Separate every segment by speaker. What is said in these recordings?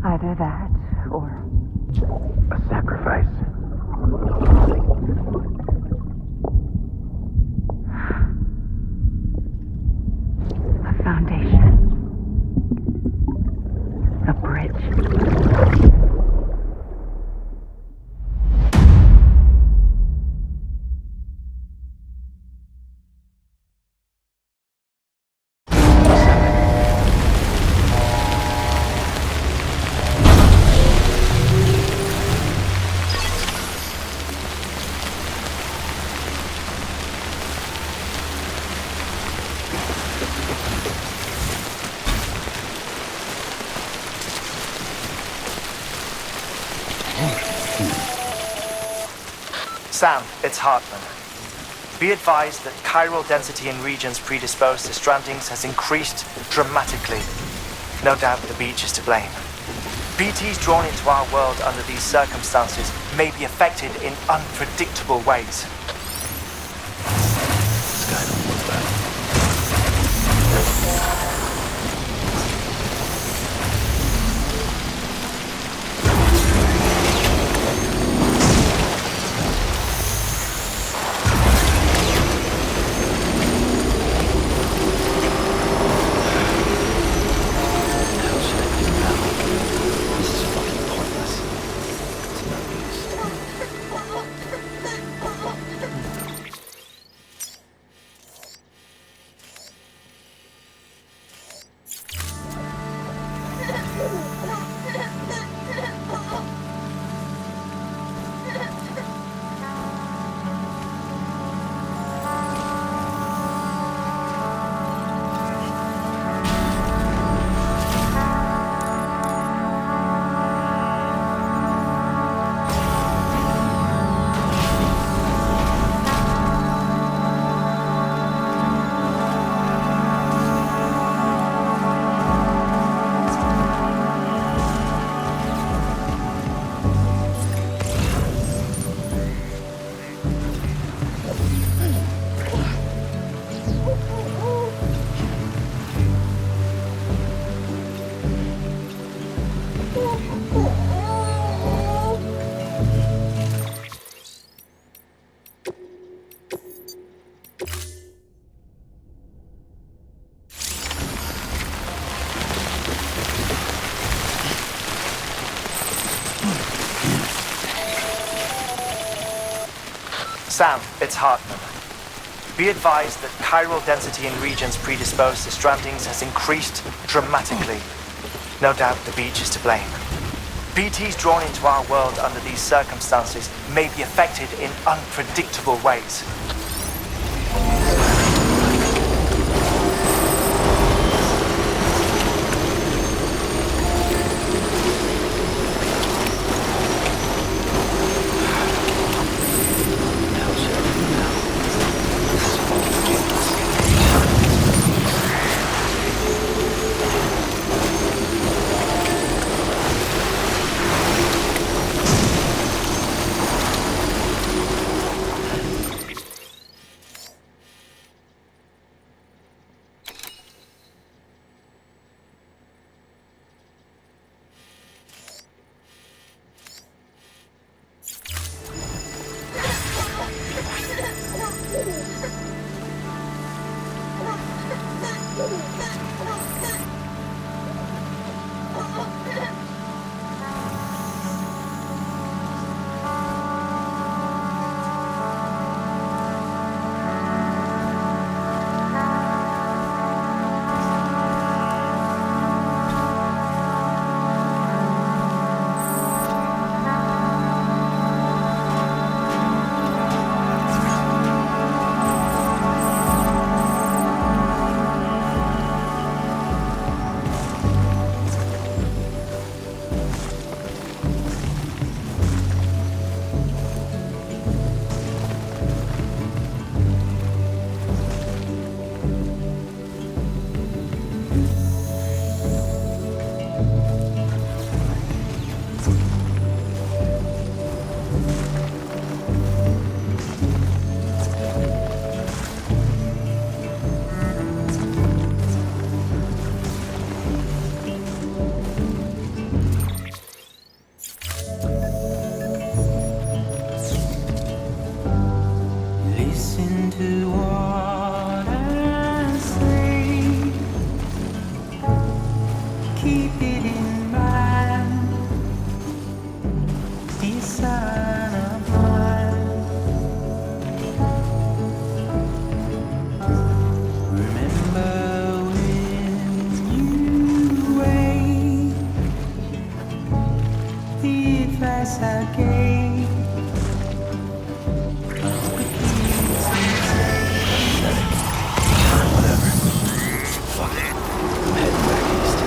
Speaker 1: Either that, or
Speaker 2: a sacrifice.
Speaker 1: a foundation. A bridge.
Speaker 3: Sam, it's Hartman. Be advised that chiral density in regions predisposed to strandings has increased dramatically. No doubt the beach is to blame. BTs drawn into our world under these circumstances may be affected in unpredictable ways.
Speaker 2: This guy don't look bad.
Speaker 3: Sam, it's Hartman. Be advised that chiral density in regions predisposed to strandings has increased dramatically. No doubt the beach is to blame. BTs drawn into our world under these circumstances may be affected in unpredictable ways.
Speaker 4: again.
Speaker 2: Whatever. Fuck it. I'm heading back east.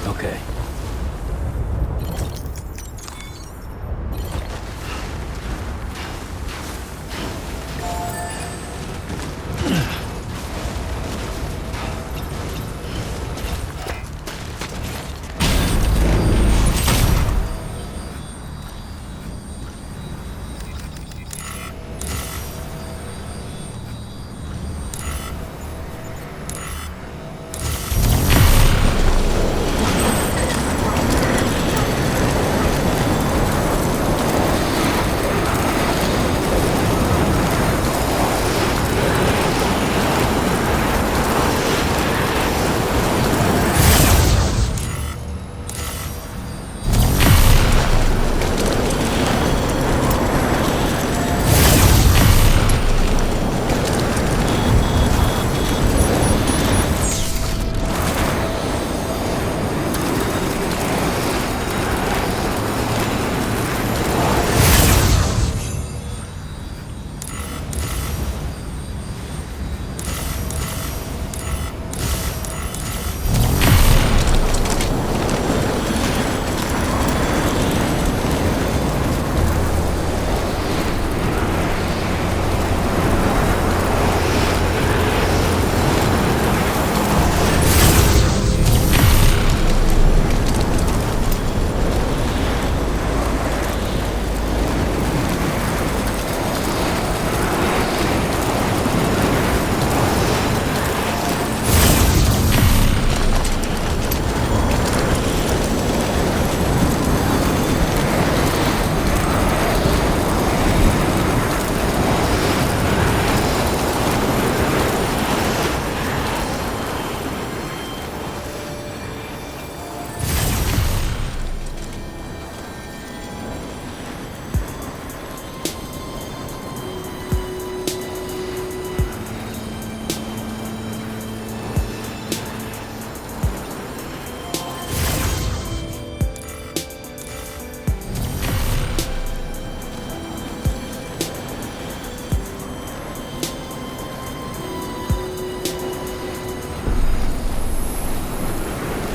Speaker 2: Okay.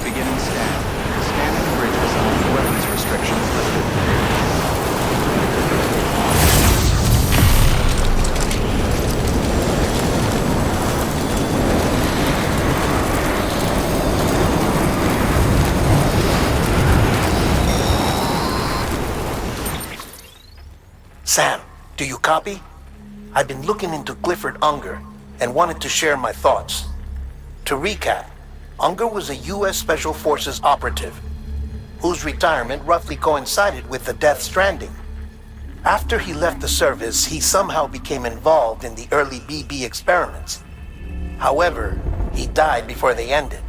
Speaker 5: Beginning scan. Scanning bridges. Weapons restrictions lifted.
Speaker 6: Sam, do you copy? I've been looking into Clifford Unger and wanted to share my thoughts. To recap, Unger was a U.S. Special Forces operative whose retirement roughly coincided with the Death Stranding. After he left the service, he somehow became involved in the early BB experiments. However, he died before they ended.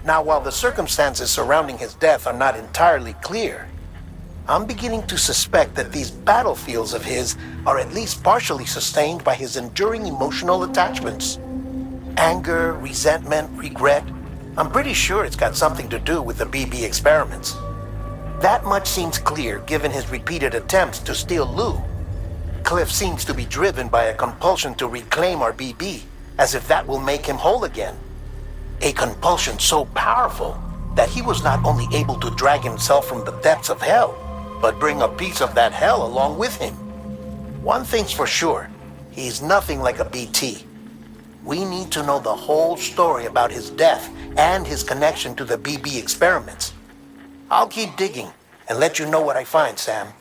Speaker 6: Now, while the circumstances surrounding his death are not entirely clear, I'm beginning to suspect that these battlefields of his are at least partially sustained by his enduring emotional attachments. Anger, resentment, regret. I'm pretty sure it's got something to do with the BB experiments. That much seems clear given his repeated attempts to steal Lou. Cliff seems to be driven by a compulsion to reclaim our BB, as if that will make him whole again. A compulsion so powerful that he was not only able to drag himself from the depths of hell, but bring a piece of that hell along with him. One thing's for sure, he's nothing like a BT. We need to know the whole story about his death and his connection to the BB experiments. I'll keep digging and let you know what I find, Sam.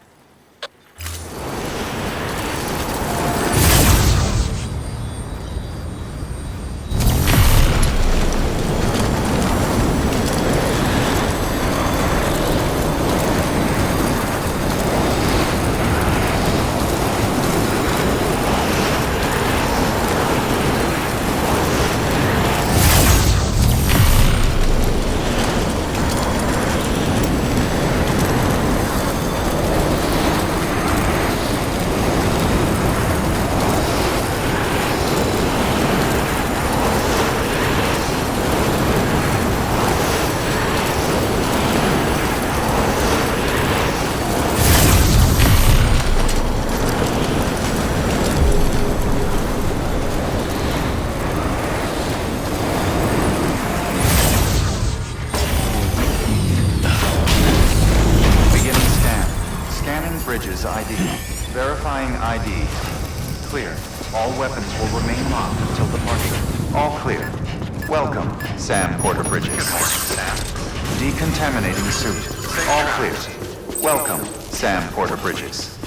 Speaker 5: Bridges ID. Verifying ID. Clear. All weapons will remain locked until departure. All clear. Welcome, Sam Porter Bridges. Decontaminating suit. All clear. Welcome, Sam Porter Bridges.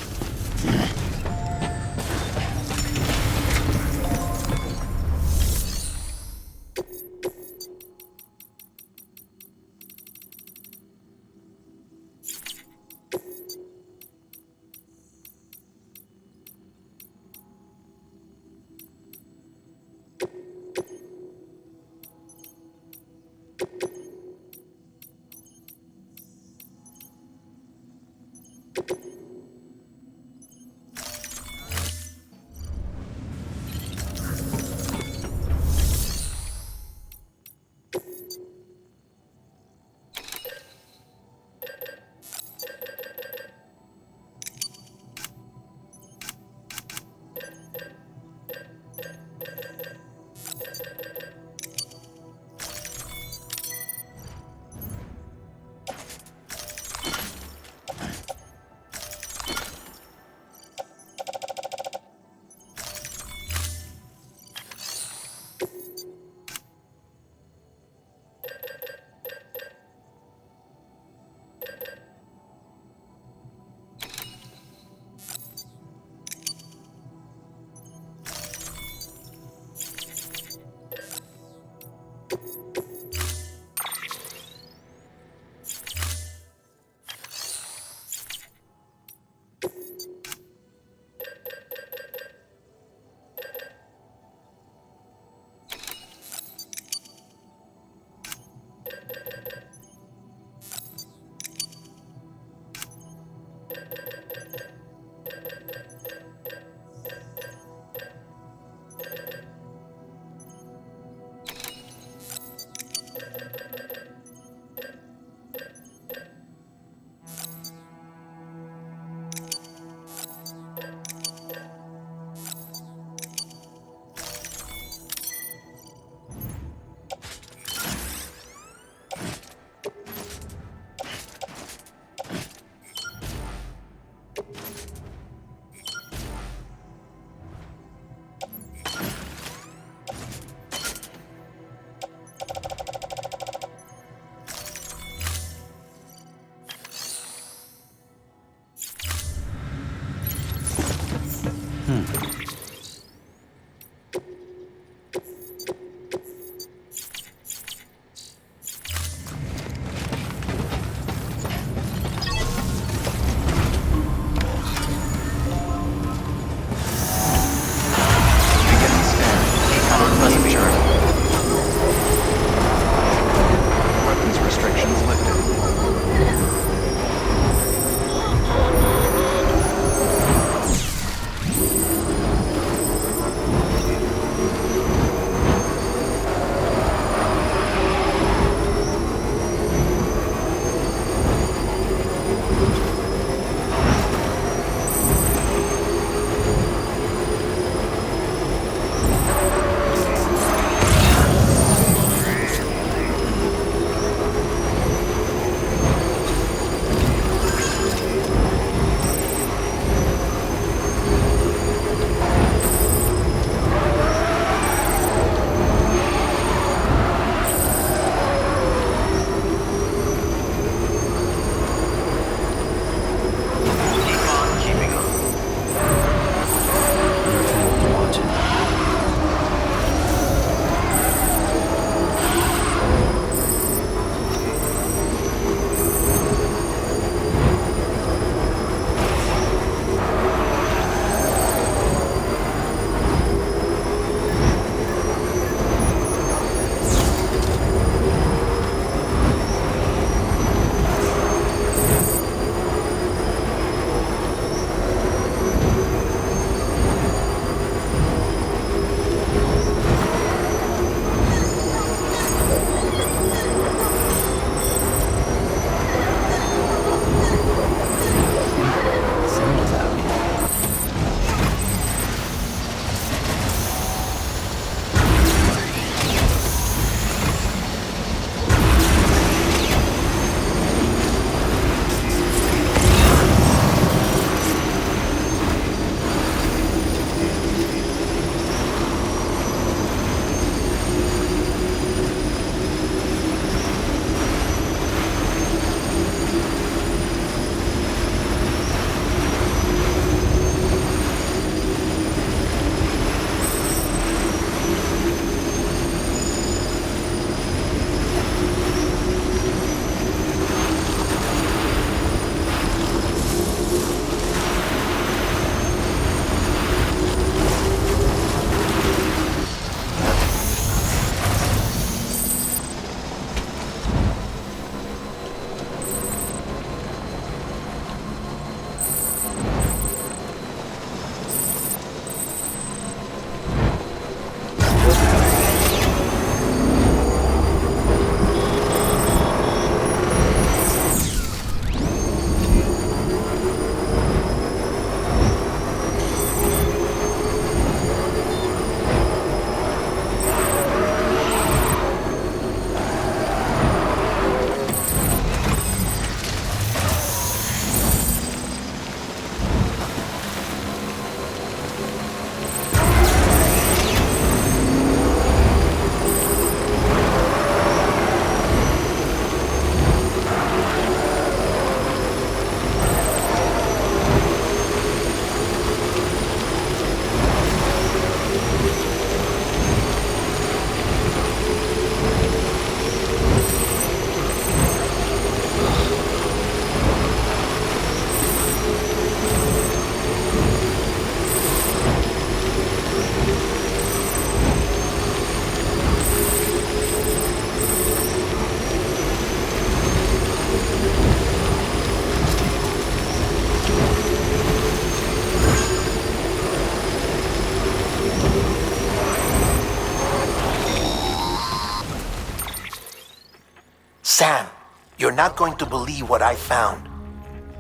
Speaker 6: not going to believe what I found.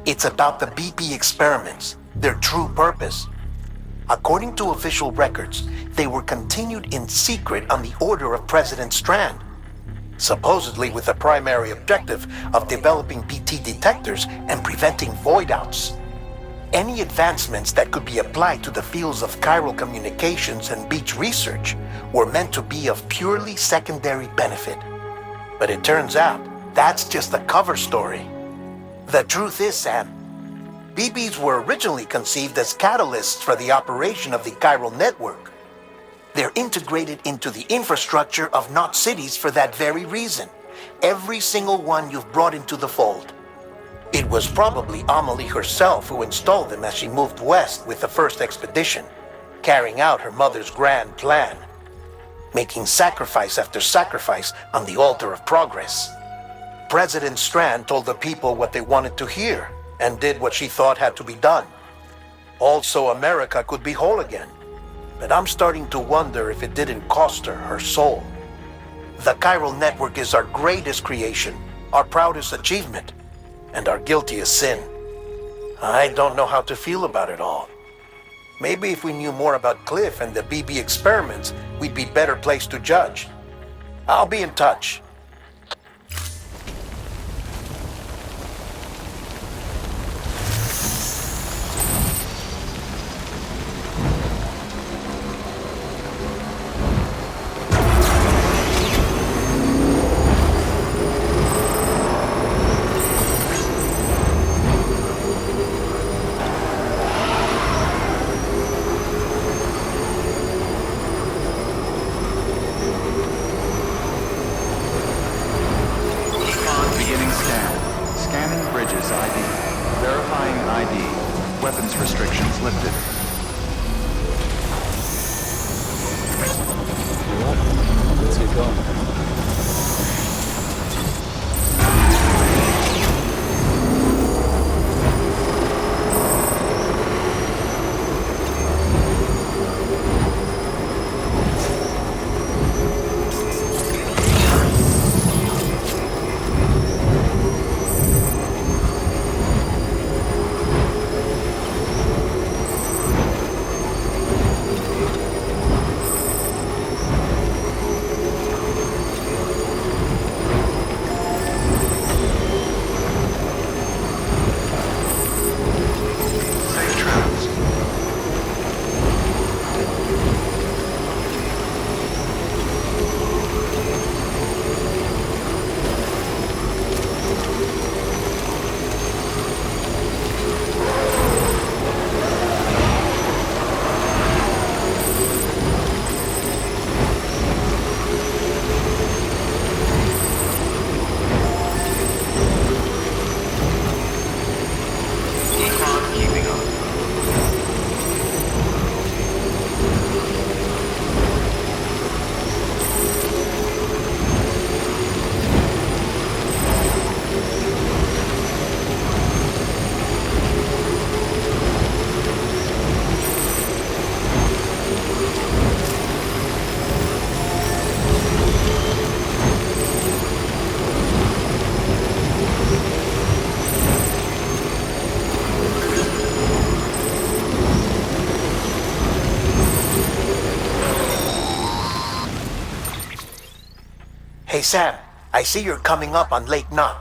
Speaker 6: It's about the BP experiments, their true purpose. According to official records, they were continued in secret on the order of President Strand, supposedly with the primary objective of developing BT detectors and preventing void-outs. Any advancements that could be applied to the fields of chiral communications and beach research were meant to be of purely secondary benefit. But it turns out, that's just a cover story. The truth is, Sam, BBs were originally conceived as catalysts for the operation of the chiral network. They're integrated into the infrastructure of Knot cities for that very reason. Every single one you've brought into the fold. It was probably Amelie herself who installed them as she moved west with the first expedition, carrying out her mother's grand plan, making sacrifice after sacrifice on the altar of progress. President Strand told the people what they wanted to hear and did what she thought had to be done. Also, America could be whole again. But I'm starting to wonder if it didn't cost her soul. The chiral network is our greatest creation, our proudest achievement, and our guiltiest sin. I don't know how to feel about it all. Maybe if we knew more about Cliff and the BB experiments, we'd be better placed to judge. I'll be in touch.
Speaker 5: Weapons restrictions lifted.
Speaker 2: Let's get going.
Speaker 6: Hey Sam, I see you're coming up on Lake Knot.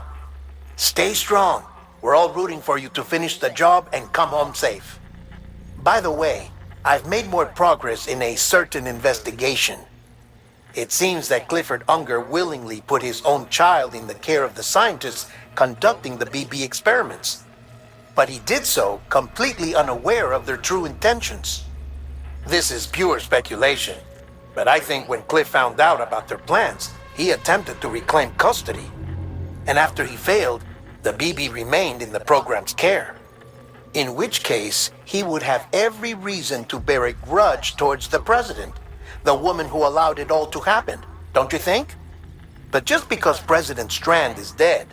Speaker 6: Stay strong. We're all rooting for you to finish the job and come home safe. By the way, I've made more progress in a certain investigation. It seems that Clifford Unger willingly put his own child in the care of the scientists conducting the BB experiments. But he did so completely unaware of their true intentions. This is pure speculation, but I think when Cliff found out about their plans, he attempted to reclaim custody. And after he failed, the BB remained in the program's care. In which case, he would have every reason to bear a grudge towards the president, the woman who allowed it all to happen, don't you think? But just because President Strand is dead,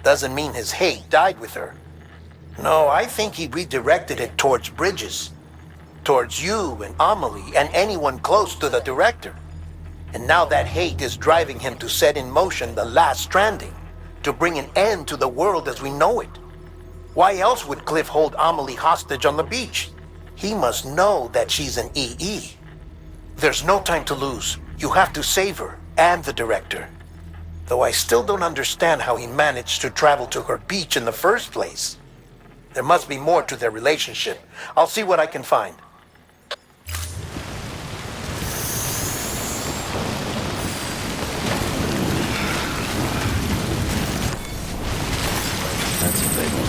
Speaker 6: doesn't mean his hate died with her. No, I think he redirected it towards Bridges, towards you and Amelie and anyone close to the director. And now that hate is driving him to set in motion the last Stranding, to bring an end to the world as we know it. Why else would Cliff hold Amelie hostage on the beach? He must know that she's an EE. There's no time to lose. You have to save her and the director. Though I still don't understand how he managed to travel to her beach in the first place. There must be more to their relationship. I'll see what I can find.
Speaker 2: That's a big one.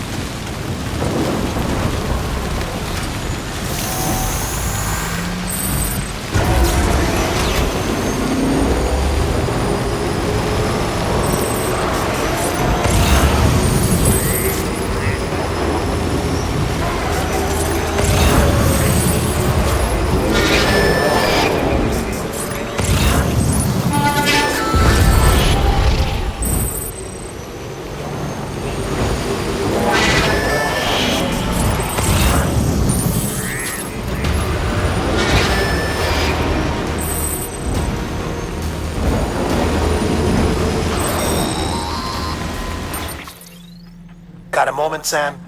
Speaker 6: Got a moment, Sam?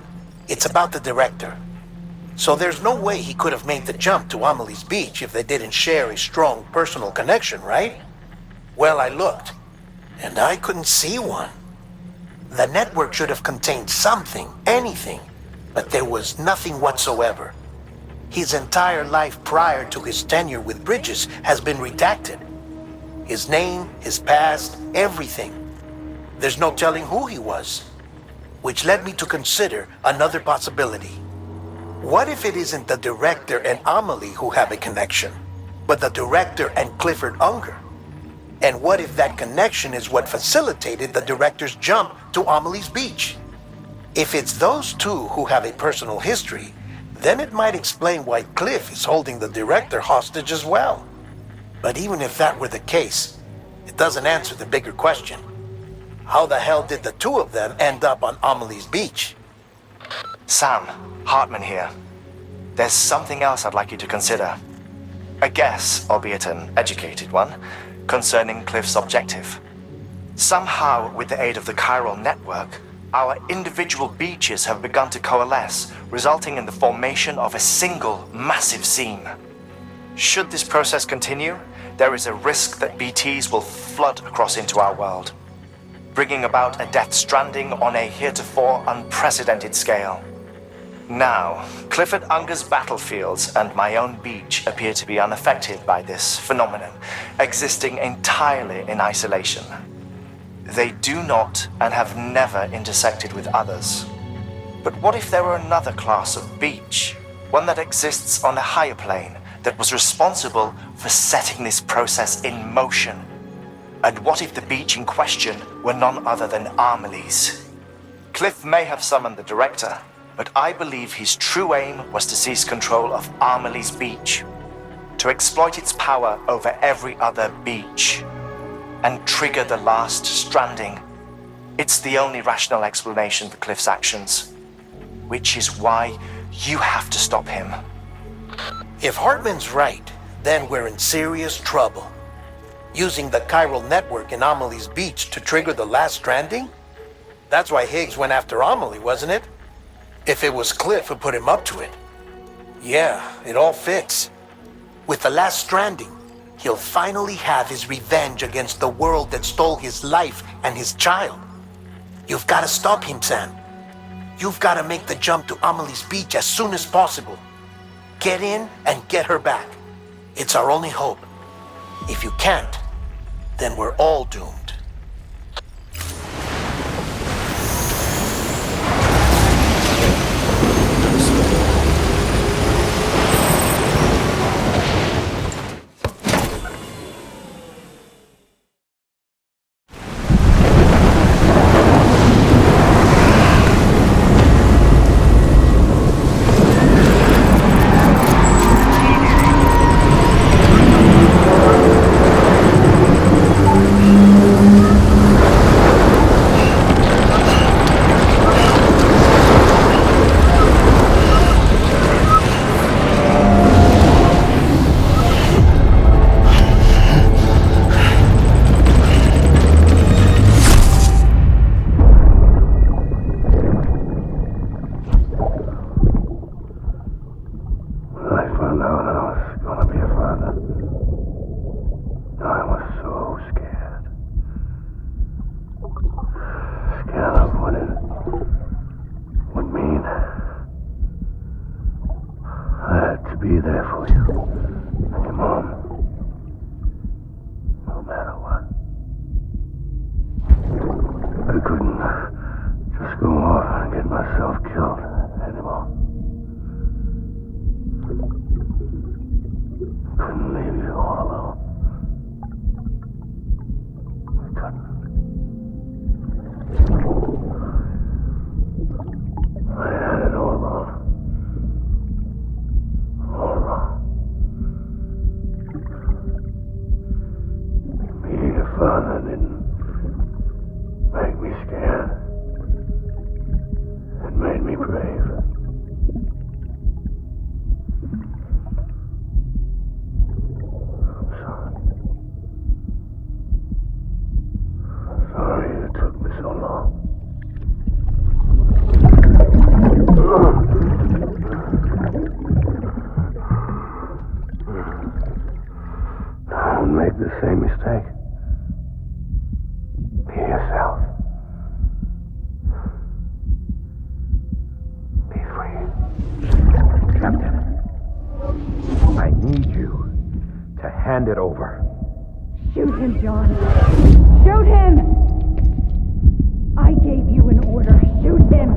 Speaker 6: It's about the director. So there's no way he could have made the jump to Amelie's beach if they didn't share a strong personal connection, right? Well, I looked, and I couldn't see one. The network should have contained something, anything, but there was nothing whatsoever. His entire life prior to his tenure with Bridges has been redacted. His name, his past, everything. There's no telling who he was. Which led me to consider another possibility. What if it isn't the director and Amelie who have a connection, but the director and Clifford Unger? And what if that connection is what facilitated the director's jump to Amelie's beach? If it's those two who have a personal history, then it might explain why Cliff is holding the director hostage as well. But even if that were the case, it doesn't answer the bigger question. How the hell did the two of them end up on Amelie's beach?
Speaker 3: Sam, Hartman here. There's something else I'd like you to consider. A guess, albeit an educated one, concerning Cliff's objective. Somehow, with the aid of the chiral network, our individual beaches have begun to coalesce, resulting in the formation of a single massive seam. Should this process continue, there is a risk that BTs will flood across into our world, bringing about a death stranding on a heretofore unprecedented scale. Now, Clifford Unger's battlefields and my own beach appear to be unaffected by this phenomenon, existing entirely in isolation. They do not and have never intersected with others. But what if there were another class of beach, one that exists on a higher plane, that was responsible for setting this process in motion? And what if the beach in question were none other than Amelie's? Cliff may have summoned the director, but I believe his true aim was to seize control of Amelie's beach, to exploit its power over every other beach, and trigger the last stranding. It's the only rational explanation for Cliff's actions, which is why you have to stop him.
Speaker 6: If Hartman's right, then we're in serious trouble. Using the chiral network in Amelie's beach to trigger the last stranding? That's why Higgs went after Amelie, wasn't it? If it was Cliff who put him up to it. Yeah, it all fits. With the last stranding, he'll finally have his revenge against the world that stole his life and his child. You've got to stop him, Sam. You've got to make the jump to Amelie's beach as soon as possible. Get in and get her back. It's our only hope. If you can't, then we're all doomed.
Speaker 2: be there for you. And your mom. No matter what. I couldn't just go off and get myself killed anymore. Couldn't leave you all alone. I couldn't. I had it all wrong. All wrong. Being a father didn't make me scared. It made me brave. I'm sorry. I'm sorry it took me so long. Don't make the same mistake. Be yourself. Be free.
Speaker 4: Captain, I need you to hand it over.
Speaker 1: Shoot him, John. Shoot him! I gave you an order. Shoot him!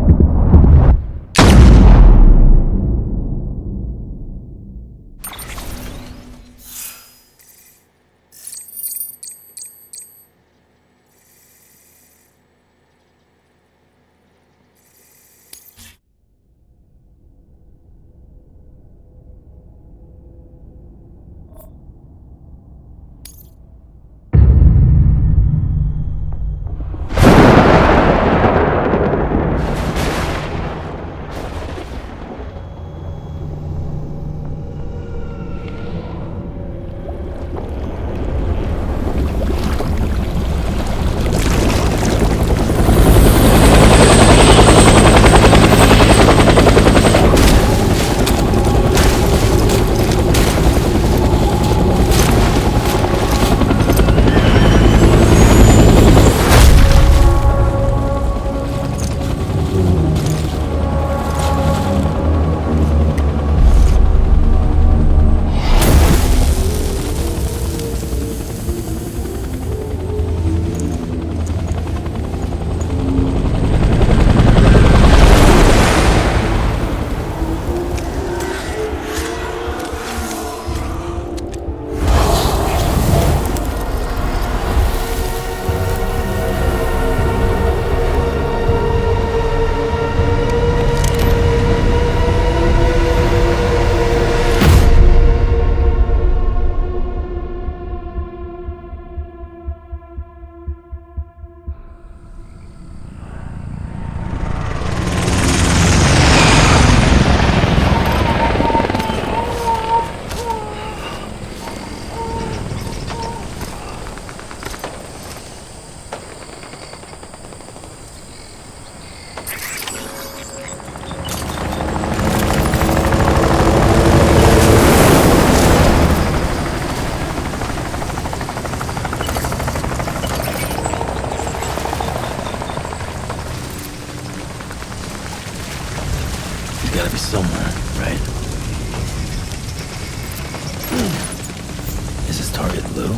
Speaker 2: Gotta be somewhere, right? Is this target blue?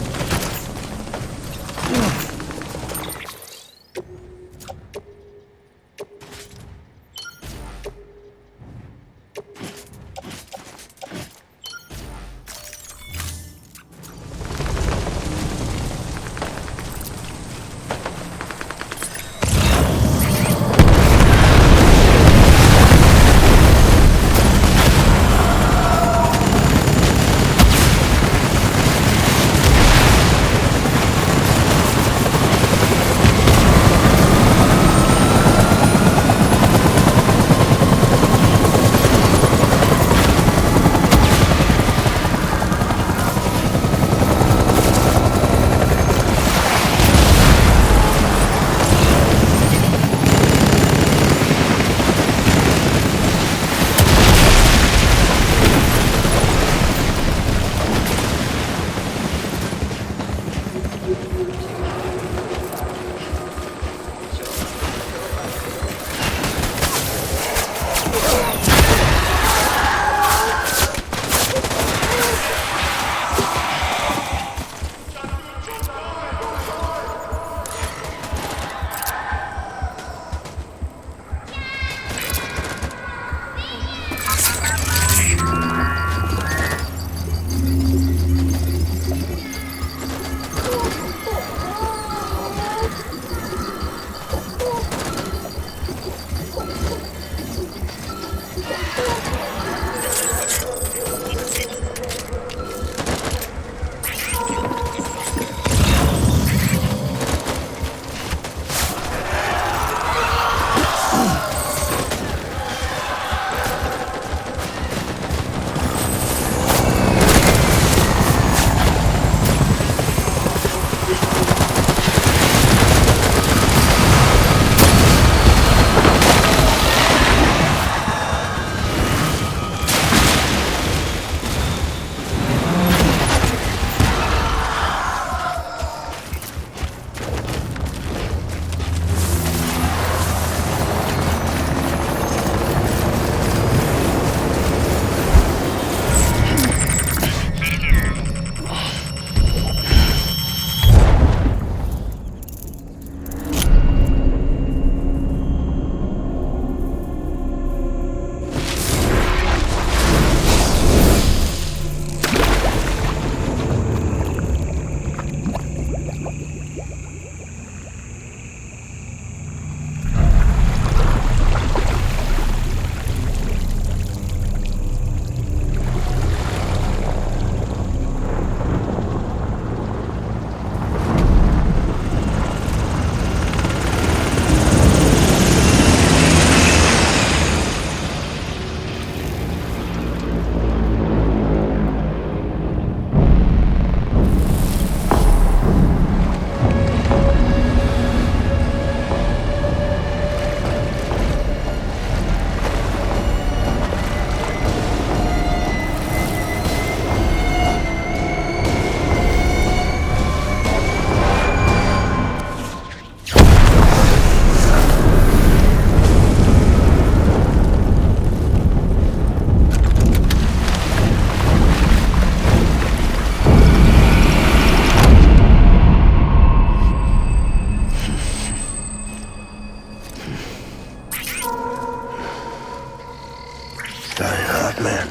Speaker 2: Sorry, hot man.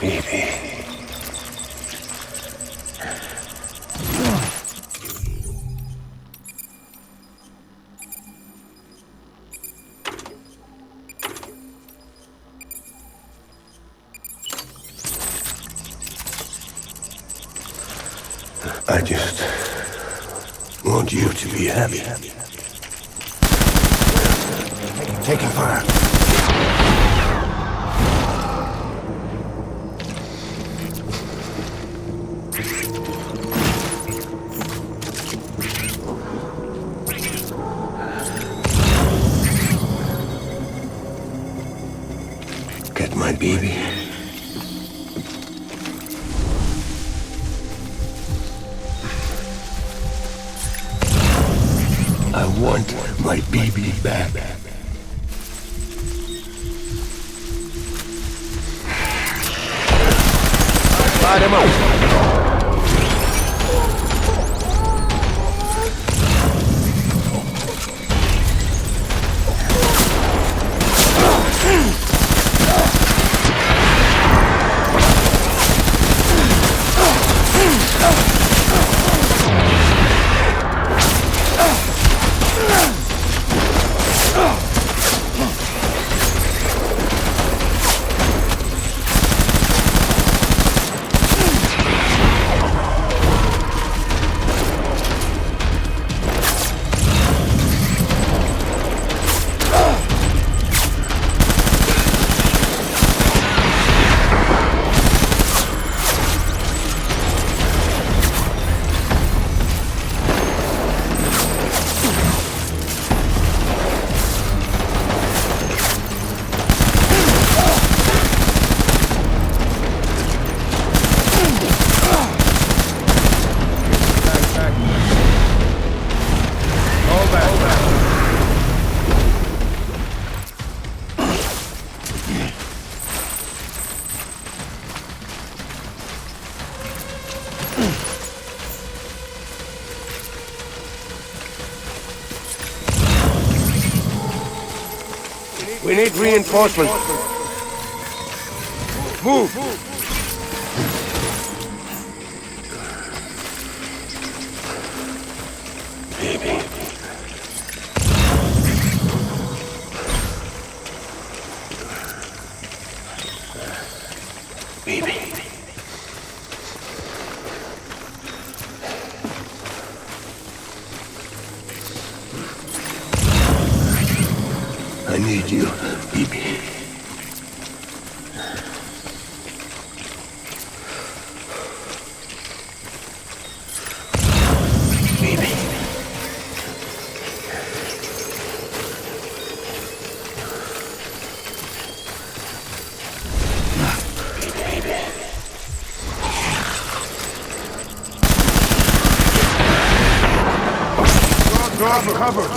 Speaker 2: Baby. I just want you to be happy. Taking fire. Get my baby. I want my baby back. Light him up. We need reinforcements. Move! Baby. Baby. I need you, baby. Baby. Baby. Cover.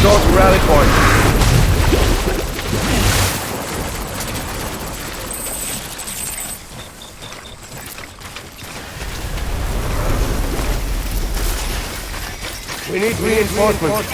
Speaker 2: Go to rally point. We need reinforcements.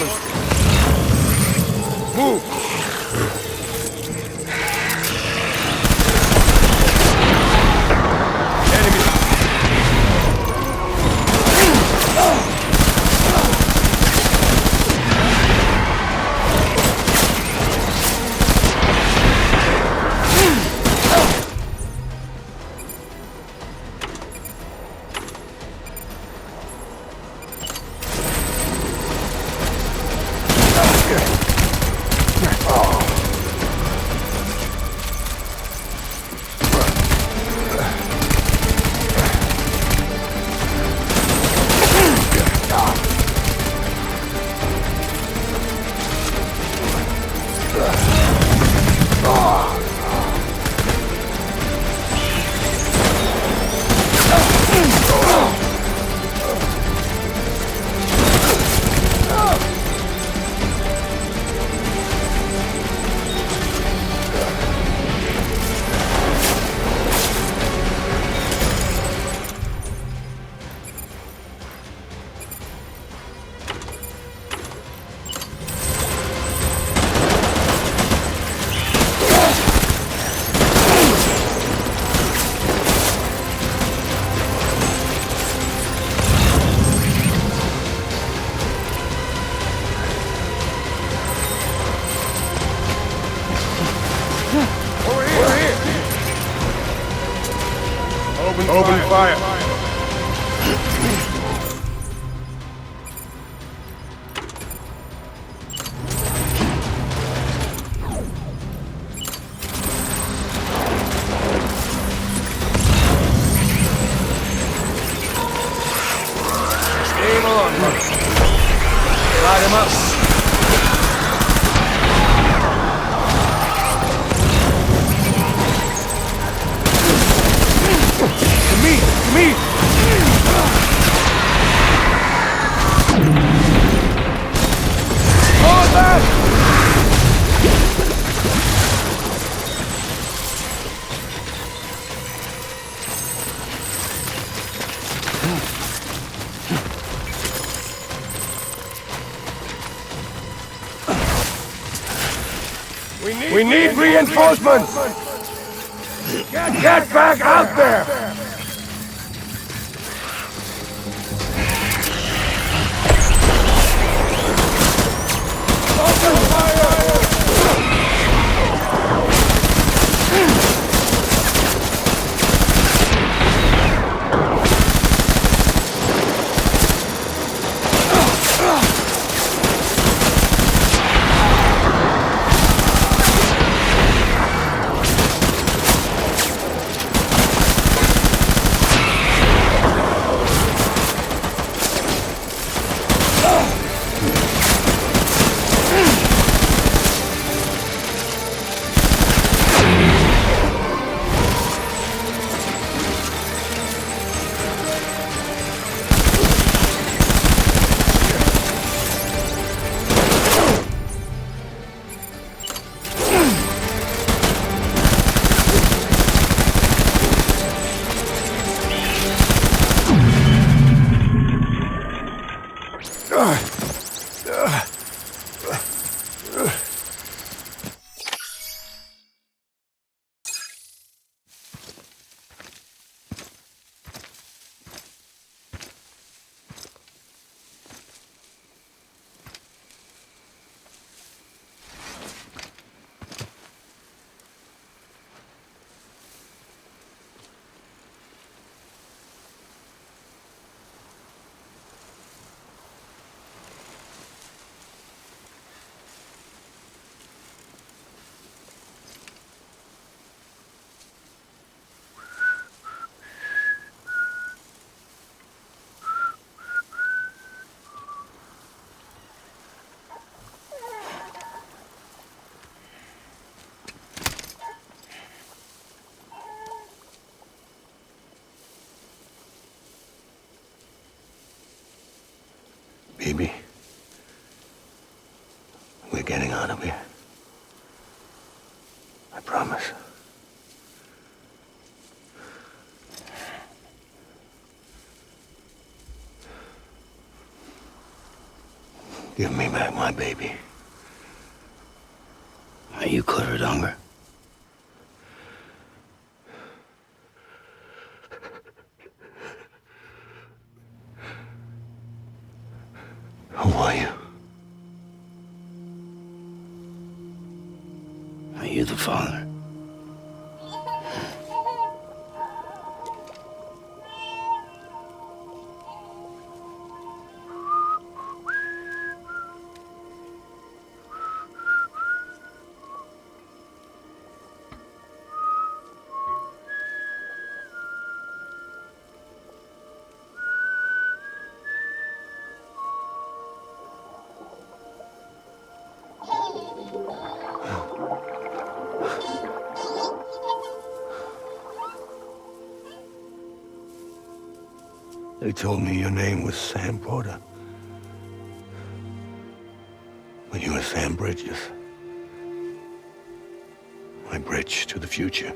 Speaker 7: Open fire. Game on, light him up. To me! Hold back! We need reinforcements! Get back out there!
Speaker 2: Baby, we're getting out of here. I promise. Give me back my baby. Are you Clifford Unger? Who are you? Are you the father? They told me your name was Sam Porter. But you were Sam Bridges. My bridge to the future.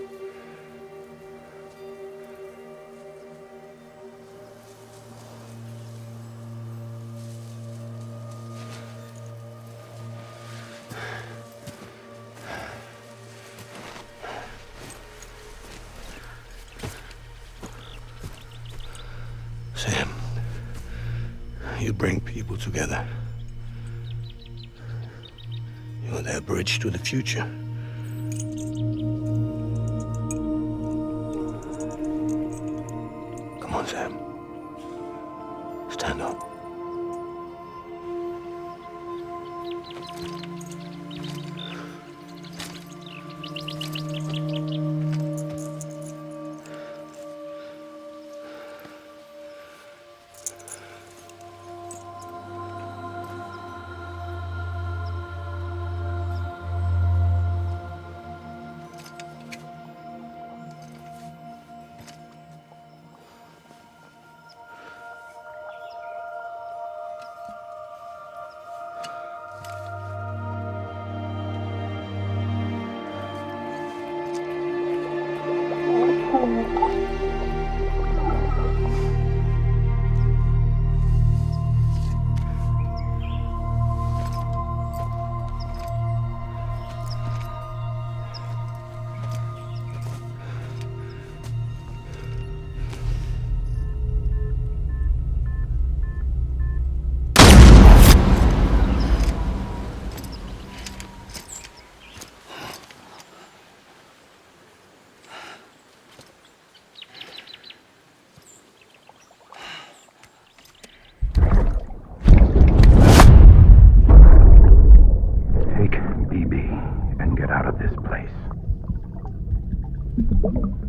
Speaker 2: Sam, you bring people together. You're their bridge to the future. Come on, Sam. Stand up.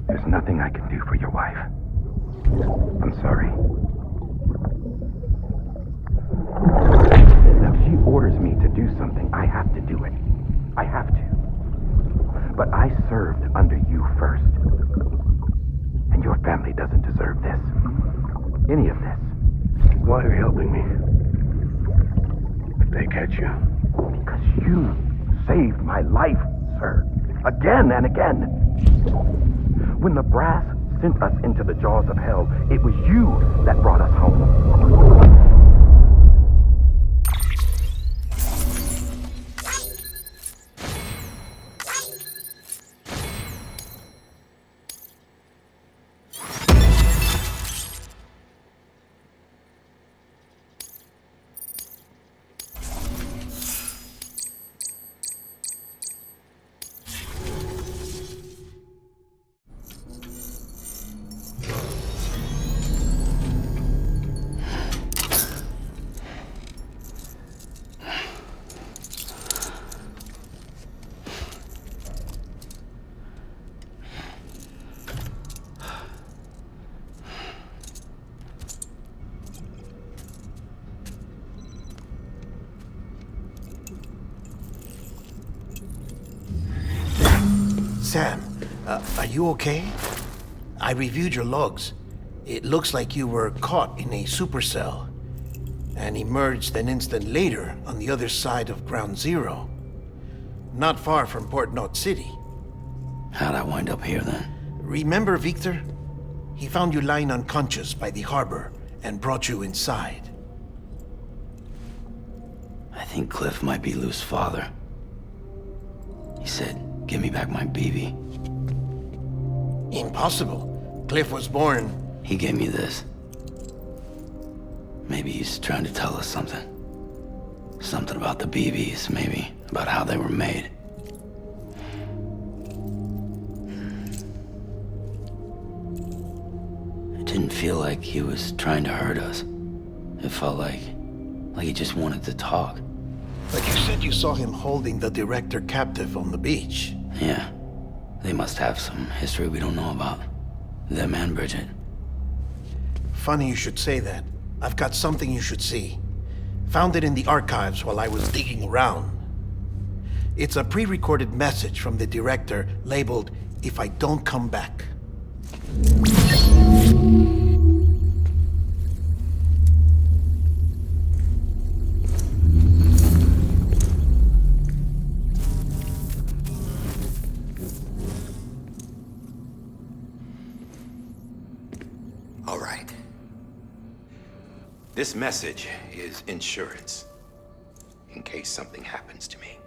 Speaker 2: There's nothing I can do for your wife. I'm sorry. If she orders me to do something, I have to do it. I have to. But I served under you first. And your family doesn't deserve this. Any of this. Why are you helping me? If they catch you.
Speaker 4: Because you saved my life, sir. Again and again. When the brass sent us into the jaws of hell, it was you that brought us home.
Speaker 6: Sam, are you okay? I reviewed your logs. It looks like you were caught in a supercell and emerged an instant later on the other side of Ground Zero. Not far from Port Knot City.
Speaker 2: How'd I wind up here then?
Speaker 6: Remember Victor? He found you lying unconscious by the harbor and brought you inside.
Speaker 2: I think Cliff might be Lou's father.
Speaker 8: He said, give me back my BB.
Speaker 6: Impossible. Cliff was born.
Speaker 8: He gave me this. Maybe he's trying to tell us something. Something about the BBs, maybe. About how they were made. It didn't feel like he was trying to hurt us. It felt like he just wanted to talk.
Speaker 6: Like you said, you saw him holding the director captive on the beach.
Speaker 8: Yeah. They must have some history we don't know about. Them and Bridget.
Speaker 6: Funny you should say that. I've got something you should see. Found it in the archives while I was digging around. It's a pre-recorded message from the director labeled, "If I don't come back."
Speaker 2: All right. This message is insurance, in case something happens to me.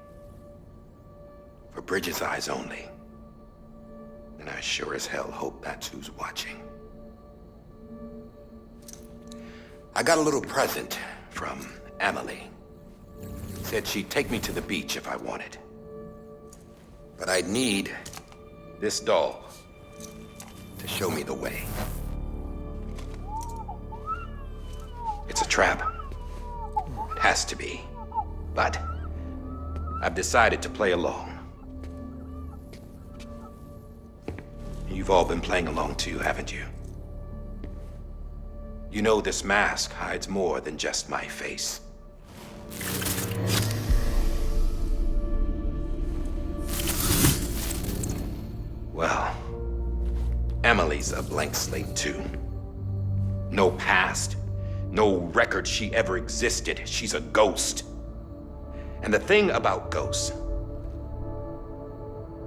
Speaker 2: For Bridget's eyes only. And I sure as hell hope that's who's watching. I got a little present from Emily. Said she'd take me to the beach if I wanted. But I'd need this doll to show me the way. It's a trap. It has to be. But I've decided to play along. You've all been playing along too, haven't you? You know this mask hides more than just my face. Well, Emily's a blank slate too. No past. No record she ever existed. She's a ghost. And the thing about ghosts,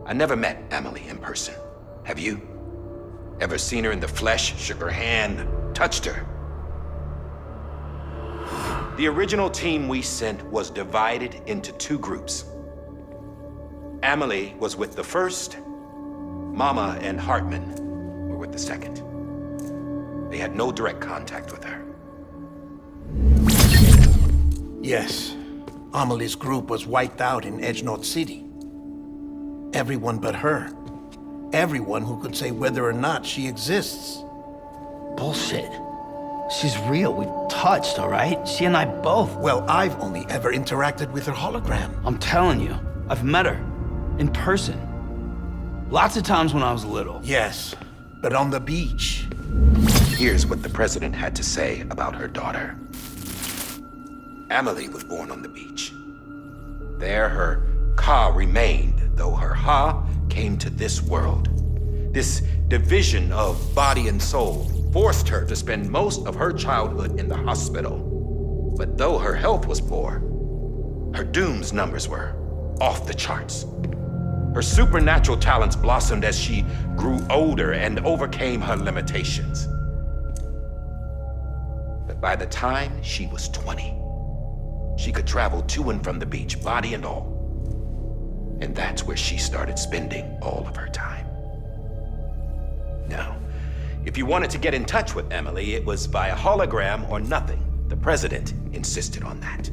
Speaker 2: I never met Emily in person. Have you? Ever seen her in the flesh, shook her hand, touched her? The original team we sent was divided into two groups. Emily was with the first. Mama and Hartman were with the second. They had no direct contact with her.
Speaker 6: Yes. Amelie's group was wiped out in Edgenorth City. Everyone but her. Everyone who could say whether or not she exists.
Speaker 8: Bullshit. She's real. We've touched, all right? She and I both.
Speaker 6: Well, I've only ever interacted with her hologram.
Speaker 8: I'm telling you, I've met her. In person. Lots of times when I was little.
Speaker 6: Yes, but on the beach.
Speaker 2: Here's what the president had to say about her daughter. Emily was born on the beach. There her Ka remained, though her Ha came to this world. This division of body and soul forced her to spend most of her childhood in the hospital. But though her health was poor, her Doom's numbers were off the charts. Her supernatural talents blossomed as she grew older and overcame her limitations. But by the time she was 20, she could travel to and from the beach, body and all. And that's where she started spending all of her time. Now, if you wanted to get in touch with Emily, it was via hologram or nothing. The president insisted on that.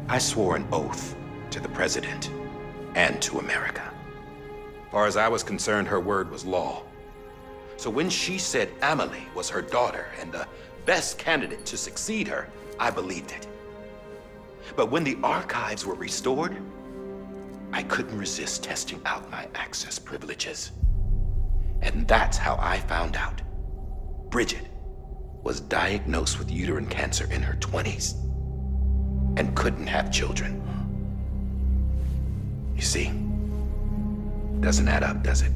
Speaker 2: I swore an oath to the president and to America. As far as I was concerned, her word was law. So when she said Emily was her daughter and the best candidate to succeed her, I believed it. But when the archives were restored, I couldn't resist testing out my access privileges. And that's how I found out Bridget was diagnosed with uterine cancer in her 20s and couldn't have children. You see, doesn't add up, does it?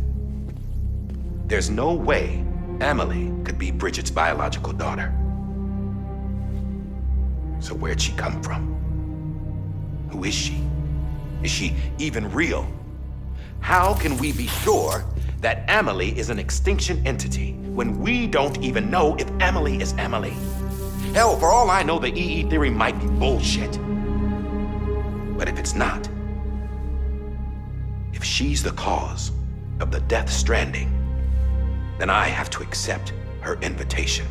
Speaker 2: There's no way Emily could be Bridget's biological daughter. So where'd she come from? Who is she? Is she even real? How can we be sure that Emily is an extinction entity when we don't even know if Emily is Emily? Hell, for all I know, the EE theory might be bullshit. But if it's not, if she's the cause of the death stranding, then I have to accept her invitation.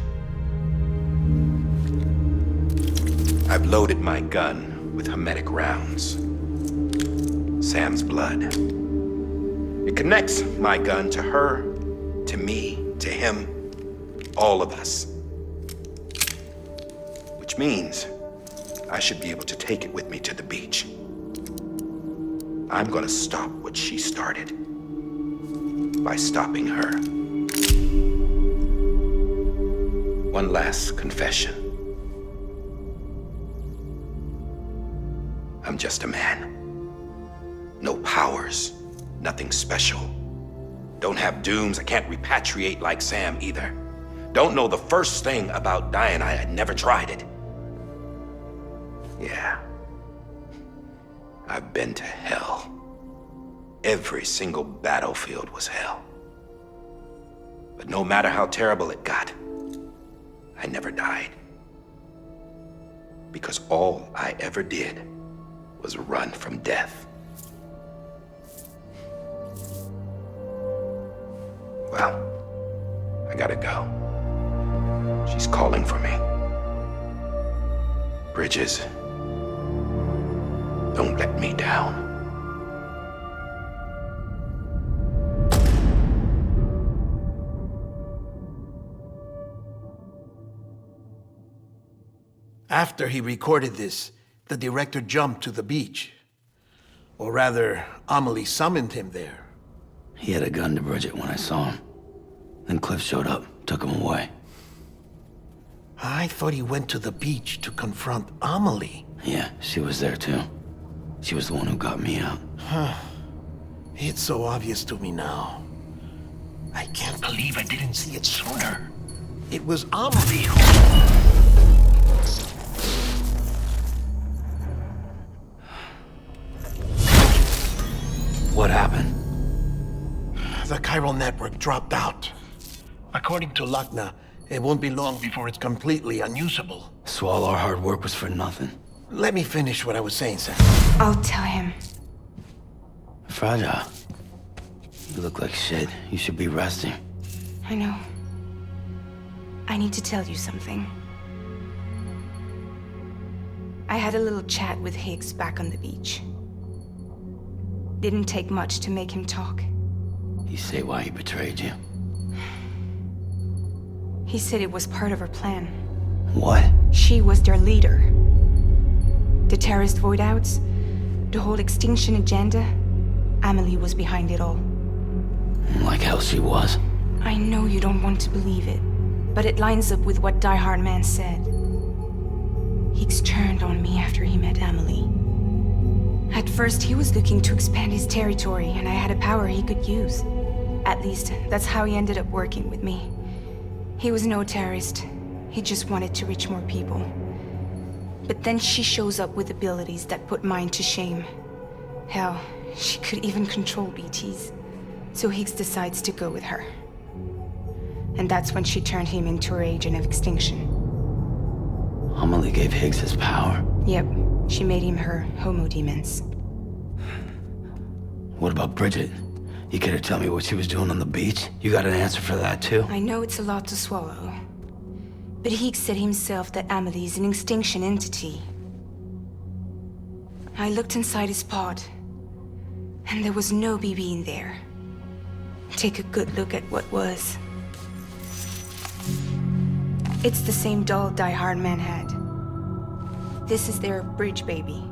Speaker 2: I've loaded my gun with hermetic rounds. Sam's blood. It connects my gun to her, to me, to him, all of us. Which means I should be able to take it with me to the beach. I'm gonna stop what she started by stopping her. One last confession. I'm just a man. No powers, nothing special. Don't have dooms, I can't repatriate like Sam either. Don't know the first thing about dying, I had never tried it. Yeah. I've been to hell. Every single battlefield was hell. But no matter how terrible it got, I never died. Because all I ever did was run from death. Well, I gotta go. She's calling for me. Bridges, don't let me down.
Speaker 6: After he recorded this, the director jumped to the beach. Or rather, Amelie summoned him there.
Speaker 8: He had a gun to Bridget when I saw him. Then Cliff showed up, took him away.
Speaker 6: I thought he went to the beach to confront Amelie.
Speaker 8: Yeah, she was there too. She was the one who got me out.
Speaker 6: It's so obvious to me now. I can't believe I didn't see it sooner. It was Amelie who...
Speaker 8: What happened?
Speaker 6: The chiral network dropped out. According to Luckna, it won't be long before it's completely unusable.
Speaker 8: So all our hard work was for nothing.
Speaker 6: Let me finish what I was saying, Sam.
Speaker 1: I'll tell him.
Speaker 8: Fragile. You look like shit. You should be resting.
Speaker 1: I know. I need to tell you something. I had a little chat with Higgs back on the beach. Didn't take much to make him talk.
Speaker 8: You say why he betrayed you?
Speaker 1: He said it was part of her plan.
Speaker 8: What?
Speaker 1: She was their leader. The terrorist voidouts, the whole extinction agenda, Amelie was behind it all.
Speaker 8: Like hell she was.
Speaker 1: I know you don't want to believe it, but it lines up with what Die Hard Man said. Higgs turned on me after he met Amelie. At first, he was looking to expand his territory, and I had a power he could use. At least, that's how he ended up working with me. He was no terrorist. He just wanted to reach more people. But then she shows up with abilities that put mine to shame. Hell, she could even control BTs. So Higgs decides to go with her. And that's when she turned him into her agent of extinction.
Speaker 8: Amelie gave Higgs his power.
Speaker 1: Yep, she made him her Homo Demens.
Speaker 8: What about Bridget? You care to tell me what she was doing on the beach? You got an answer for that too?
Speaker 1: I know it's a lot to swallow. But Higgs said himself that Amelie is an extinction entity. I looked inside his pod, and there was no BB in there. Take a good look at what was. It's the same doll Die Hard Man had. This is their bridge baby.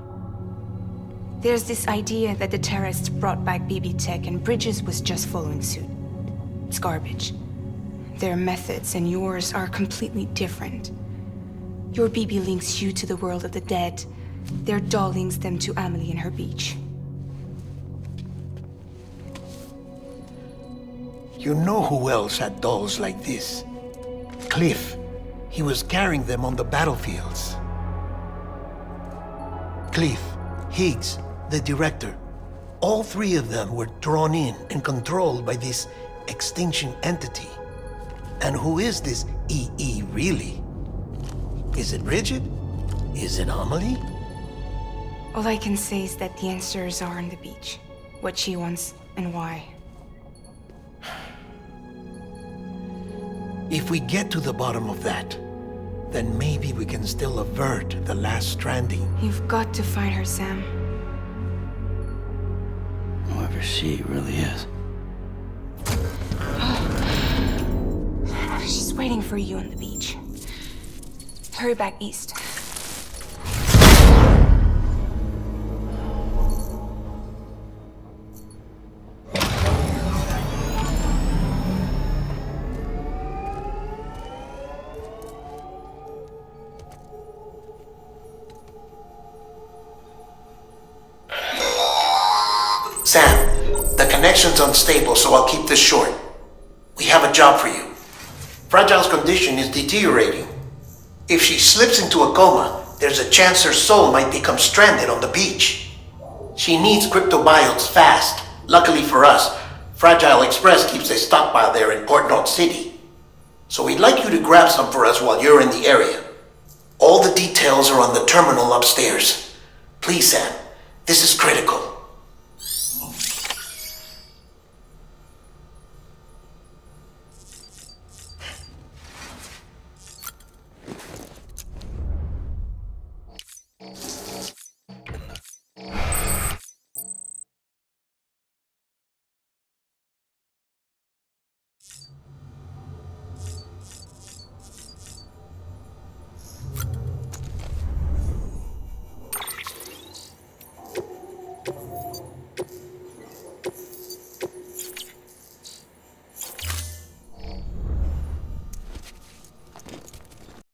Speaker 1: There's this idea that the terrorists brought back BB tech and Bridges was just following suit. It's garbage. Their methods and yours are completely different. Your BB links you to the world of the dead. Their doll links them to Amelie and her beach.
Speaker 6: You know who else had dolls like this? Cliff. He was carrying them on the battlefields. Cliff, Higgs, the director. All three of them were drawn in and controlled by this extinction entity. And who is this EE really? Is it Bridget? Is it Amelie?
Speaker 1: All I can say is that the answers are on the beach. What she wants and why.
Speaker 6: If we get to the bottom of that, then maybe we can still avert the last stranding.
Speaker 1: You've got to find her, Sam.
Speaker 8: Whoever she really is.
Speaker 1: She's waiting for you on the beach. Hurry back east.
Speaker 6: Sam, the connection's unstable, so I'll keep this short. We have a job for you. Fragile's condition is deteriorating. If she slips into a coma, there's a chance her soul might become stranded on the beach. She needs cryptobiotes fast. Luckily for us, Fragile Express keeps a stockpile there in Port North City. So we'd like you to grab some for us while you're in the area. All the details are on the terminal upstairs. Please, Sam, this is critical.